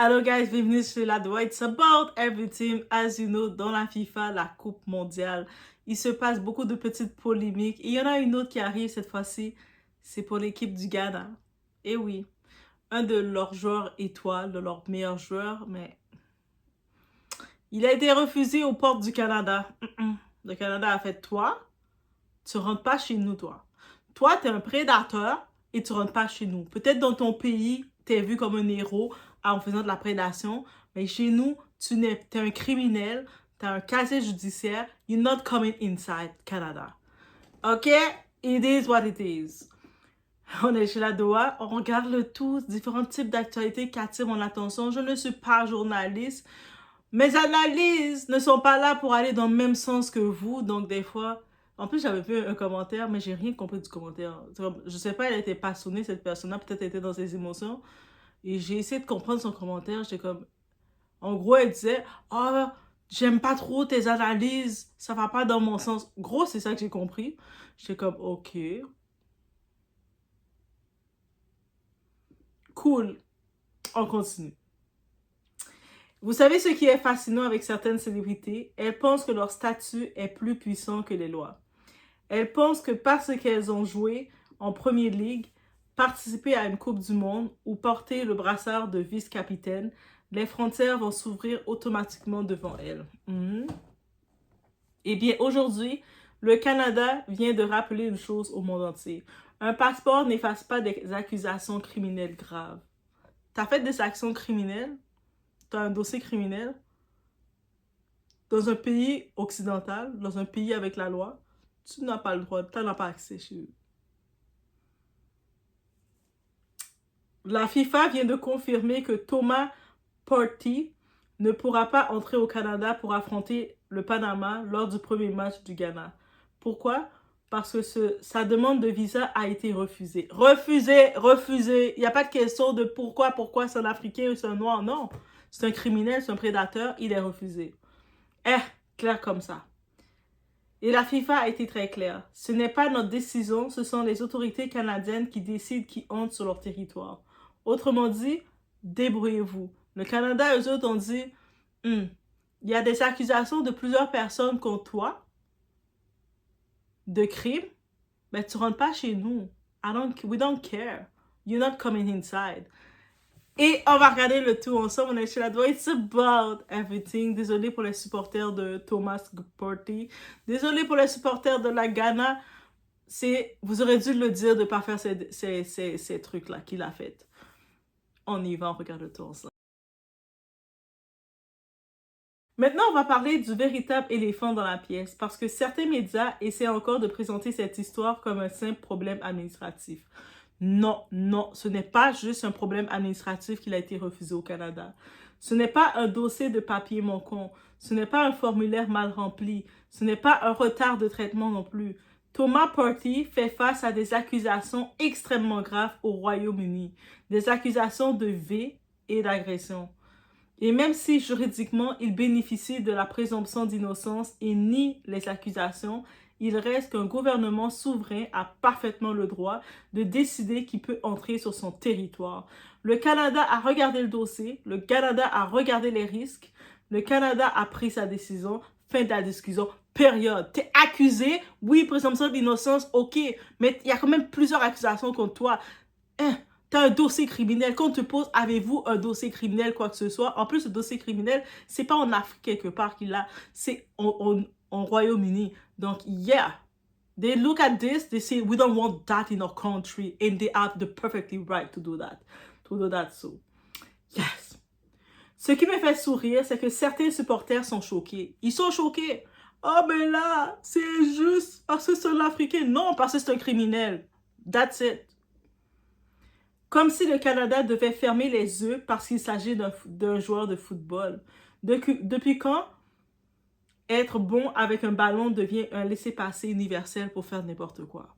Hello guys, bienvenue sur la Doha. It's about everything. As you know, dans la FIFA, la Coupe mondiale, il se passe beaucoup de petites polémiques. Et il y en a une autre qui arrive cette fois-ci, c'est pour l'équipe du Ghana. Et oui, un de leurs joueurs étoiles, de leurs meilleurs joueurs, mais il a été refusé aux portes du Canada. Le Canada a fait, toi, tu rentres pas chez nous, toi. Toi, t'es un prédateur et tu rentres pas chez nous. Peut-être dans ton pays, t'es vu comme un héros en faisant de la prédation, mais chez nous, t'es un criminel, t'as un casier judiciaire, you're not coming inside Canada. OK? It is what it is. On est chez la Doha, on regarde le tout, différents types d'actualités qui attirent mon attention. Je ne suis pas journaliste. Mes analyses ne sont pas là pour aller dans le même sens que vous, donc des fois... En plus, j'avais vu un commentaire, mais j'ai rien compris du commentaire. Je sais pas, elle était passionnée, cette personne-là, peut-être elle était dans ses émotions. Et j'ai essayé de comprendre son commentaire, j'étais comme... En gros, elle disait, « Oh, j'aime pas trop tes analyses, ça va pas dans mon sens. » Gros, c'est ça que j'ai compris. J'étais comme, ok. Cool. On continue. Vous savez ce qui est fascinant avec certaines célébrités? Elles pensent que leur statut est plus puissant que les lois. Elles pensent que parce qu'elles ont joué en Première Ligue, participé à une Coupe du Monde ou porté le brassard de vice-capitaine, les frontières vont s'ouvrir automatiquement devant elles. Eh bien, aujourd'hui, le Canada vient de rappeler une chose au monde entier. Un passeport n'efface pas des accusations criminelles graves. T'as fait des actions criminelles, t'as un dossier criminel, dans un pays occidental, dans un pays avec la loi, tu n'as pas le droit, tu n'as pas accès chez eux. La FIFA vient de confirmer que Thomas Partey ne pourra pas entrer au Canada pour affronter le Panama lors du premier match du Ghana. Pourquoi? Parce que sa demande de visa a été refusée. Refusée, refusée. Il n'y a pas de question de pourquoi c'est un Africain ou c'est un Noir. Non, c'est un criminel, c'est un prédateur, il est refusé. Clair comme ça. Et la FIFA a été très claire. Ce n'est pas notre décision, ce sont les autorités canadiennes qui décident qui entre sur leur territoire. Autrement dit, débrouillez-vous. Le Canada, eux autres, ont dit, il y a des accusations de plusieurs personnes contre toi, de crimes, mais tu rentres pas chez nous. We don't care. You're not coming inside. Et on va regarder le tout ensemble. On est chez la Doha. It's about everything. Désolé pour les supporters de Thomas Partey. Désolé pour les supporters de la Ghana. Vous aurez dû le dire de ne pas faire ces trucs-là qu'il a fait. On y va, on regarde le tout ensemble. Maintenant, on va parler du véritable éléphant dans la pièce, parce que certains médias essaient encore de présenter cette histoire comme un simple problème administratif. Non, non, ce n'est pas juste un problème administratif qu'il a été refusé au Canada. Ce n'est pas un dossier de papier manquant. Ce n'est pas un formulaire mal rempli. Ce n'est pas un retard de traitement non plus. Thomas Partey fait face à des accusations extrêmement graves au Royaume-Uni. Des accusations de viol et d'agression. Et même si juridiquement, il bénéficie de la présomption d'innocence et nie les accusations, il reste qu'un gouvernement souverain a parfaitement le droit de décider qui peut entrer sur son territoire. Le Canada a regardé le dossier, le Canada a regardé les risques, le Canada a pris sa décision, fin de la discussion, période. T'es accusé, oui, présomption d'innocence, ok, mais il y a quand même plusieurs accusations contre toi. T'as un dossier criminel. Quand on te pose, avez-vous un dossier criminel, quoi que ce soit? En plus, le dossier criminel, c'est pas en Afrique quelque part qu'il a, c'est en Royaume-Uni. Donc, yeah. They look at this, they say, we don't want that in our country. And they have the perfectly right to do that. So, yes. Ce qui me fait sourire, c'est que certains supporters sont choqués. Ils sont choqués. Oh, mais là, c'est juste parce que c'est un Africain. Non, parce que c'est un criminel. That's it. Comme si le Canada devait fermer les yeux parce qu'il s'agit d'un joueur de football. Depuis quand être bon avec un ballon devient un laissez-passer universel pour faire n'importe quoi?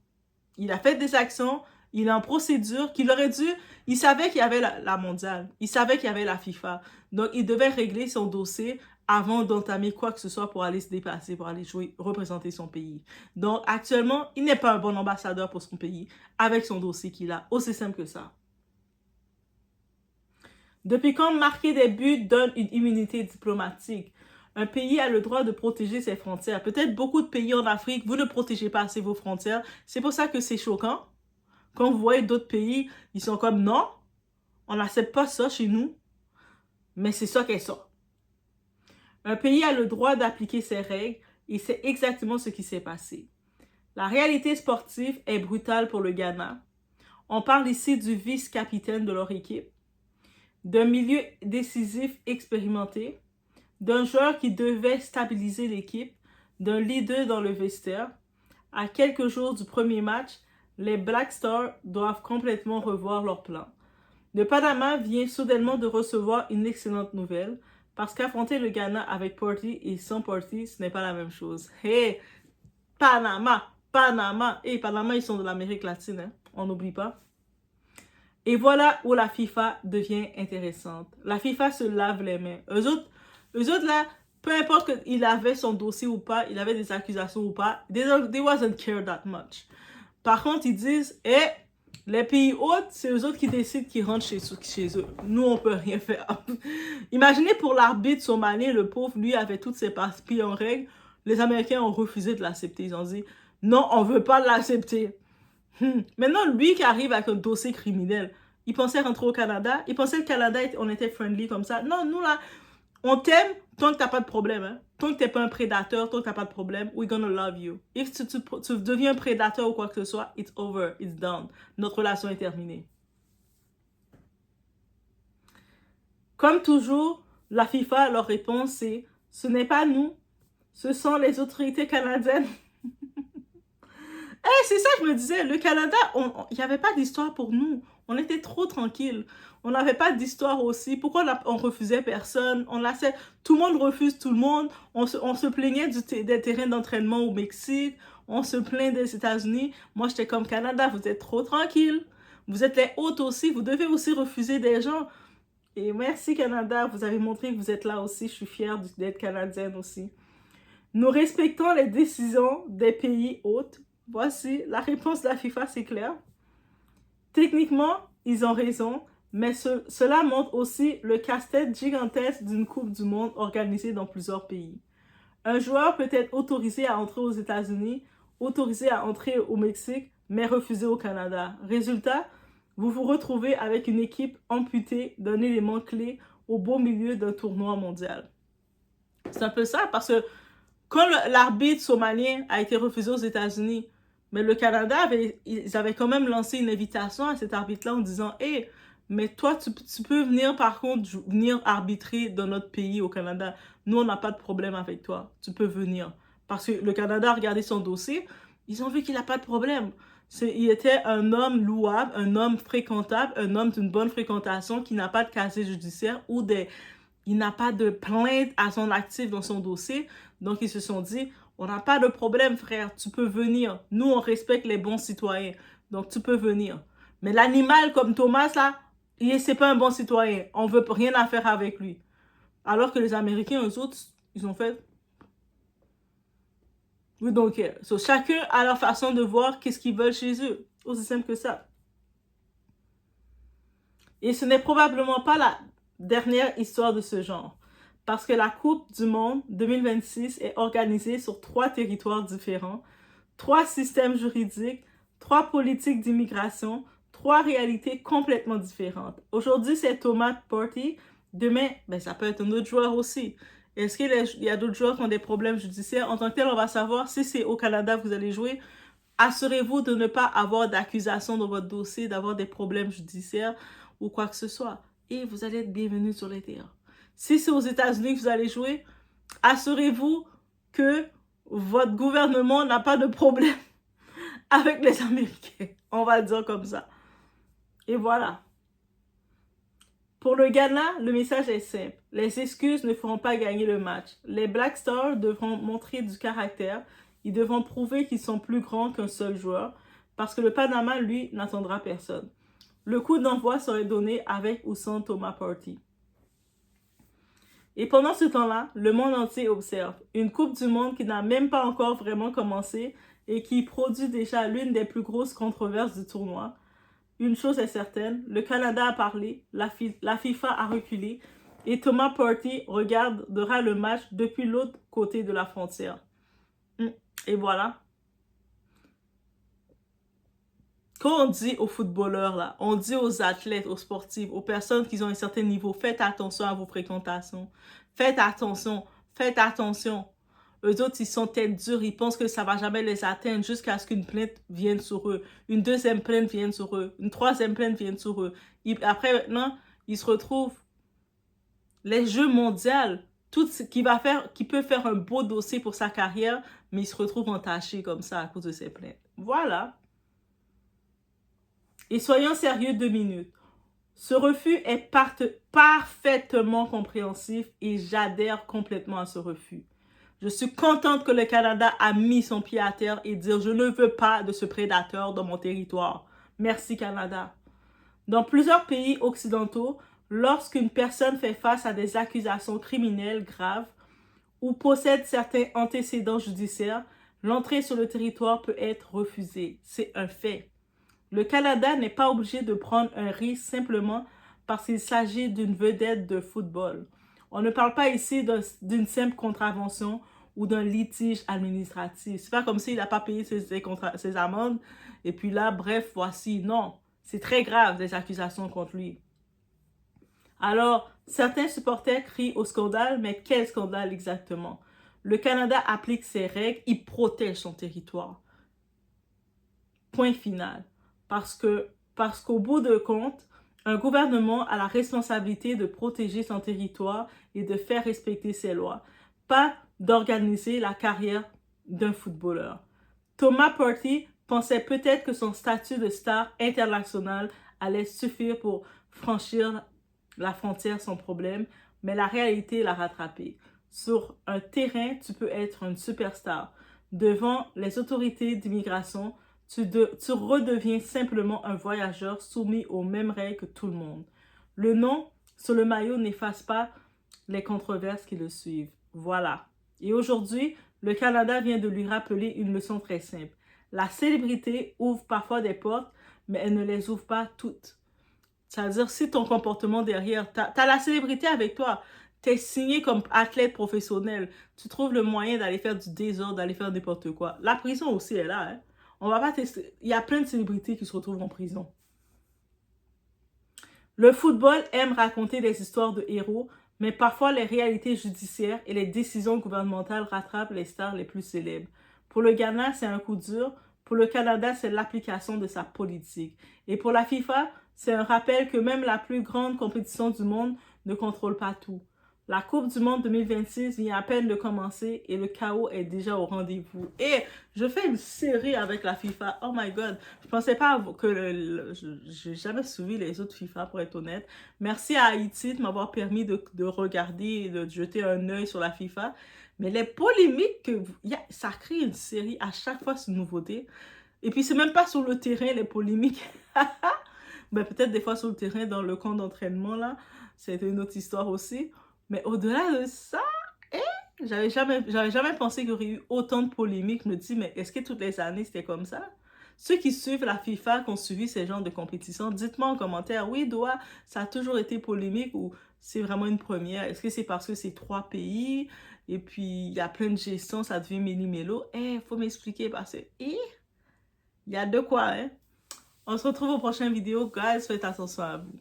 Il a fait des actions, il est en procédure, qu'il aurait dû... Il savait qu'il y avait la mondiale, il savait qu'il y avait la FIFA. Donc, il devait régler son dossier avant d'entamer quoi que ce soit pour aller se déplacer, pour aller jouer, représenter son pays. Donc, actuellement, il n'est pas un bon ambassadeur pour son pays avec son dossier qu'il a. Aussi simple que ça. Depuis quand marquer des buts donne une immunité diplomatique? Un pays a le droit de protéger ses frontières. Peut-être beaucoup de pays en Afrique, vous ne protégez pas assez vos frontières. C'est pour ça que c'est choquant. Quand vous voyez d'autres pays, ils sont comme non, on n'accepte pas ça chez nous. Mais c'est ça qu'elles sont. Un pays a le droit d'appliquer ses règles et c'est exactement ce qui s'est passé. La réalité sportive est brutale pour le Ghana. On parle ici du vice-capitaine de leur équipe, d'un milieu décisif expérimenté, d'un joueur qui devait stabiliser l'équipe, d'un leader dans le vestiaire. À quelques jours du premier match, les Black Stars doivent complètement revoir leur plan. Le Panama vient soudainement de recevoir une excellente nouvelle, parce qu'affronter le Ghana avec Porty et sans Porty, ce n'est pas la même chose. Hey, Panama! Hey, Panama, ils sont de l'Amérique latine, hein? On n'oublie pas. Et voilà où la FIFA devient intéressante. La FIFA se lave les mains. Eux autres là, peu importe qu'il avait son dossier ou pas, il avait des accusations ou pas, they wasn't care that much. Par contre, ils disent, les pays hôtes, c'est eux autres qui décident qui rentrent chez eux. Nous, on peut rien faire. Imaginez pour l'arbitre somalien, le pauvre, lui avait toutes ses papiers en règle. Les Américains ont refusé de l'accepter. Ils ont dit, non, on veut pas l'accepter. Maintenant, lui qui arrive avec un dossier criminel, il pensait rentrer au Canada. Il pensait que le Canada, on était friendly comme ça. Non, nous là, on t'aime tant que t'as pas de problème. Hein? Tant que t'es pas un prédateur, tant que t'as pas de problème, we're gonna love you. If tu deviens un prédateur ou quoi que ce soit, it's over, it's done. Notre relation est terminée. Comme toujours, la FIFA, leur réponse c'est, ce n'est pas nous, ce sont les autorités canadiennes. C'est ça que je me disais, le Canada, il n'y avait pas d'histoire pour nous. On était trop tranquille. On n'avait pas d'histoire aussi. Pourquoi on refusait personne? Tout le monde refuse tout le monde. On se plaignait des terrains d'entraînement au Mexique. On se plaint des États-Unis. Moi, j'étais comme Canada, vous êtes trop tranquille. Vous êtes les hôtes aussi. Vous devez aussi refuser des gens. Et merci Canada, vous avez montré que vous êtes là aussi. Je suis fière d'être canadienne aussi. Nous respectons les décisions des pays hôtes. Voici, la réponse de la FIFA, c'est clair. Techniquement, ils ont raison, mais cela montre aussi le casse-tête gigantesque d'une Coupe du Monde organisée dans plusieurs pays. Un joueur peut être autorisé à entrer aux États-Unis, autorisé à entrer au Mexique, mais refusé au Canada. Résultat, vous vous retrouvez avec une équipe amputée d'un élément clé au beau milieu d'un tournoi mondial. C'est un peu ça, parce que quand l'arbitre somalien a été refusé aux États-Unis, mais le Canada, ils avaient quand même lancé une invitation à cet arbitre-là en disant « Hey, mais toi, tu peux venir par contre, venir arbitrer dans notre pays au Canada. Nous, on n'a pas de problème avec toi. Tu peux venir. » Parce que le Canada a regardé son dossier, ils ont vu qu'il n'a pas de problème. Il était un homme louable, un homme fréquentable, un homme d'une bonne fréquentation qui n'a pas de casier judiciaire ou il n'a pas de plainte à son actif dans son dossier. Donc, ils se sont dit, on n'a pas de problème, frère, tu peux venir. Nous, on respecte les bons citoyens. Donc, tu peux venir. Mais l'animal comme Thomas, là, c'est pas un bon citoyen. On veut rien à faire avec lui. Alors que les Américains, eux autres, ils ont fait... We don't care. So, chacun a leur façon de voir qu'est-ce qu'ils veulent chez eux. Aussi simple que ça. Et ce n'est probablement pas la dernière histoire de ce genre. Parce que la Coupe du Monde 2026 est organisée sur 3 territoires différents, 3 systèmes juridiques, 3 politiques d'immigration, 3 réalités complètement différentes. Aujourd'hui, c'est Thomas Partey. Demain, ça peut être un autre joueur aussi. Est-ce qu'il y a d'autres joueurs qui ont des problèmes judiciaires? En tant que tel, on va savoir si c'est au Canada que vous allez jouer. Assurez-vous de ne pas avoir d'accusation dans votre dossier, d'avoir des problèmes judiciaires ou quoi que ce soit. Et vous allez être bienvenu sur les terrains. Si c'est aux États-Unis que vous allez jouer, assurez-vous que votre gouvernement n'a pas de problème avec les Américains. On va le dire comme ça. Et voilà. Pour le Ghana, le message est simple. Les excuses ne feront pas gagner le match. Les Black Stars devront montrer du caractère. Ils devront prouver qu'ils sont plus grands qu'un seul joueur. Parce que le Panama, lui, n'attendra personne. Le coup d'envoi serait donné avec ou sans Thomas Partey. Et pendant ce temps-là, le monde entier observe une Coupe du Monde qui n'a même pas encore vraiment commencé et qui produit déjà l'une des plus grosses controverses du tournoi. une chose est certaine, le Canada a parlé, la FIFA a reculé et Thomas Partey regardera le match depuis l'autre côté de la frontière. Et voilà. Quand on dit aux footballeurs, là, on dit aux athlètes, aux sportifs, aux personnes qui ont un certain niveau, faites attention à vos fréquentations. Faites attention. Faites attention. Eux autres, ils sont tête dure, ils pensent que ça va jamais les atteindre jusqu'à ce qu'une plainte vienne sur eux. Une deuxième plainte vienne sur eux. Une troisième plainte vienne sur eux. Après, maintenant, ils se retrouvent les Jeux mondiaux, tout ce qui peut faire un beau dossier pour sa carrière, mais ils se retrouvent entachés comme ça à cause de ces plaintes. Voilà. Et soyons sérieux 2 minutes. Ce refus est parfaitement compréhensif et j'adhère complètement à ce refus. Je suis contente que le Canada a mis son pied à terre et dire « Je ne veux pas de ce prédateur dans mon territoire. Merci Canada. » Dans plusieurs pays occidentaux, lorsqu'une personne fait face à des accusations criminelles graves ou possède certains antécédents judiciaires, l'entrée sur le territoire peut être refusée. C'est un fait. Le Canada n'est pas obligé de prendre un risque simplement parce qu'il s'agit d'une vedette de football. On ne parle pas ici d'une simple contravention ou d'un litige administratif. C'est pas comme s'il n'a pas payé ses amendes et puis là, bref, voici. Non, c'est très grave des accusations contre lui. Alors, certains supporters crient au scandale, mais quel scandale exactement? Le Canada applique ses règles, il protège son territoire. Point final. Parce qu'au bout de compte, un gouvernement a la responsabilité de protéger son territoire et de faire respecter ses lois, pas d'organiser la carrière d'un footballeur. Thomas Partey pensait peut-être que son statut de star internationale allait suffire pour franchir la frontière sans problème, mais la réalité l'a rattrapé. Sur un terrain, tu peux être une superstar. Devant les autorités d'immigration, tu redeviens simplement un voyageur soumis aux mêmes règles que tout le monde. Le nom sur le maillot n'efface pas les controverses qui le suivent. Voilà. Et aujourd'hui, le Canada vient de lui rappeler une leçon très simple. La célébrité ouvre parfois des portes, mais elle ne les ouvre pas toutes. C'est-à-dire, si ton comportement derrière, t'as la célébrité avec toi, t'es signé comme athlète professionnel, tu trouves le moyen d'aller faire du désordre, d'aller faire n'importe quoi. La prison aussi est là, hein. On va pas tester. Il y a plein de célébrités qui se retrouvent en prison. Le football aime raconter des histoires de héros, mais parfois les réalités judiciaires et les décisions gouvernementales rattrapent les stars les plus célèbres. Pour le Ghana, c'est un coup dur. Pour le Canada, c'est l'application de sa politique. Et pour la FIFA, c'est un rappel que même la plus grande compétition du monde ne contrôle pas tout. La Coupe du Monde 2026 vient à peine de commencer et le chaos est déjà au rendez-vous. Et je fais une série avec la FIFA. Oh my God. Je pensais pas que j'ai jamais suivi les autres FIFA pour être honnête. Merci à Haïti de m'avoir permis de regarder et de jeter un œil sur la FIFA. Mais les polémiques, ça crée une série à chaque fois, c'est une nouveauté. Et puis c'est même pas sur le terrain les polémiques. Ben, peut-être des fois sur le terrain dans le camp d'entraînement là. C'était une autre histoire aussi. Mais au-delà de ça, j'avais jamais pensé qu'il y aurait eu autant de polémiques. Je me dis, mais est-ce que toutes les années, c'était comme ça? Ceux qui suivent la FIFA, qui ont suivi ces genres de compétitions, dites-moi en commentaire, oui, Doha, ça a toujours été polémique ou c'est vraiment une première? Est-ce que c'est parce que c'est 3 pays et puis il y a plein de gestion, ça devient méli-mélo? Faut m'expliquer parce que, il y a de quoi, hein? On se retrouve aux prochaines vidéos. Guys, faites attention à vous.